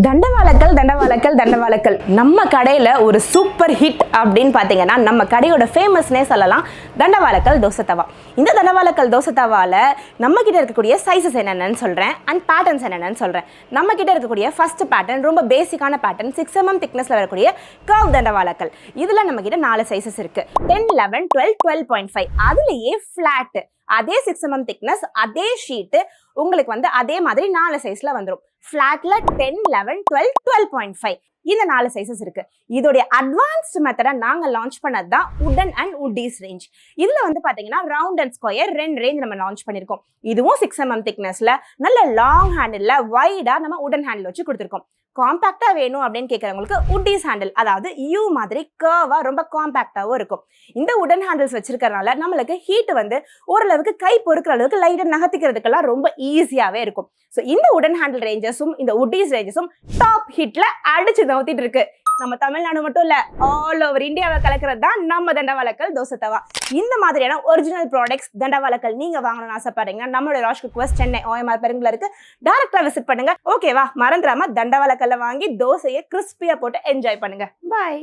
தண்டவாளக்கல் நம்ம கடையில் ஒரு சூப்பர் ஹிட் அப்படின்னு பார்த்தீங்கன்னா நம்ம கடையோட ஃபேமஸ்னே சொல்லலாம் தண்டவாளக்கல் தோசை தவா. இந்த தண்டவாளக்கல் தோசை தவாவில் நம்மக்கிட்ட இருக்கக்கூடிய சைஸஸ் என்னென்னு சொல்கிறேன் அண்ட் பேட்டர்ன்ஸ் என்னென்னு சொல்கிறேன். நம்மக்கிட்ட இருக்கக்கூடிய ஃபர்ஸ்ட் பேட்டர்ன் ரொம்ப பேசிக்கான பேட்டர்ன் 6 mm திக்னஸில் வரக்கூடிய கர்வ் தண்டவாளக்கல். இதில் நம்மக்கிட்ட 4 சைஸஸ் இருக்குது, 10, 11, 12, 12.5. அதுலேயே ஃப்ளாட்டு அதே 6 mm திக்னஸ் அதே ஷீட்டு உங்களுக்கு வந்து அதே மாதிரி 4 சைஸ்ல வந்துடும். ஃபிளாட்ல 10, 11, 12, 12.5 இந்த 4 சைஸஸ் இருக்கு. இதோடைய அட்வான்ஸ்ட் மெத்தடா நாங்க லான்ச் பண்ணது தான் உடன் அண்ட் உட்டீஸ் ரேஞ்ச். இதுல வந்து பாத்தீங்கன்னா ரவுண்ட் அண்ட் ஸ்கொயர் 2 ரேஞ்ச் நம்ம லான்ச் பண்ணிருக்கோம். இதுவும் 6 mm திக்னஸ்ல நல்ல லாங் ஹேண்டில் வைடா நம்ம உடன் ஹேண்டில் வச்சு கொடுத்துருக்கோம். காம்பாக்டா வேணும் அப்படின்னு கேட்கறவங்களுக்கு உட்டீஸ் ஹேண்டில், அதாவது யூ மாதிரி கர்வா ரொம்ப காம்பாக்டாவும் இருக்கும். இந்த உடன் ஹேண்டில்ஸ் வச்சிருக்கறனால நம்மளுக்கு ஹீட் வந்து ஓரளவுக்கு கை பொறுக்கிற அளவுக்கு லைட்டா நகர்த்திக்கிறதுக்கெல்லாம் ரொம்ப ஈஸியாவே இருக்கும். ஸோ இந்த உடன் ஹேண்டில் ரேஞ்சஸும் இந்த உட்டீஸ் ரேஞ்சஸும் டாப் ஹிட்ல அடிச்சு நவுத்திட்டு இருக்கு. நம்ம தமிழ்நாடு மட்டும் இல்ல, ஆல் ஓவர் இந்தியாவை கலக்கிறது தான் நம்ம தண்டவாளக்கல் தோசை தவா. இந்த மாதிரியான ஒரிஜினல் ப்ராடக்ட்ஸ் தண்டவாளக்கல் நீங்க வாங்கணும்னு ஆசைப்படுறீங்கன்னா நம்மளோட ராஜ் குக்வர்ஸ் சென்னை OMR பெருங்குல இருக்கு, டைரக்டா விசிட் பண்ணுங்க. ஓகேவா? மறந்துடாம தண்டவாளக்கல்ல வாங்கி தோசையை கிறிஸ்பியா போட்டு என்ஜாய் பண்ணுங்க. பாய்.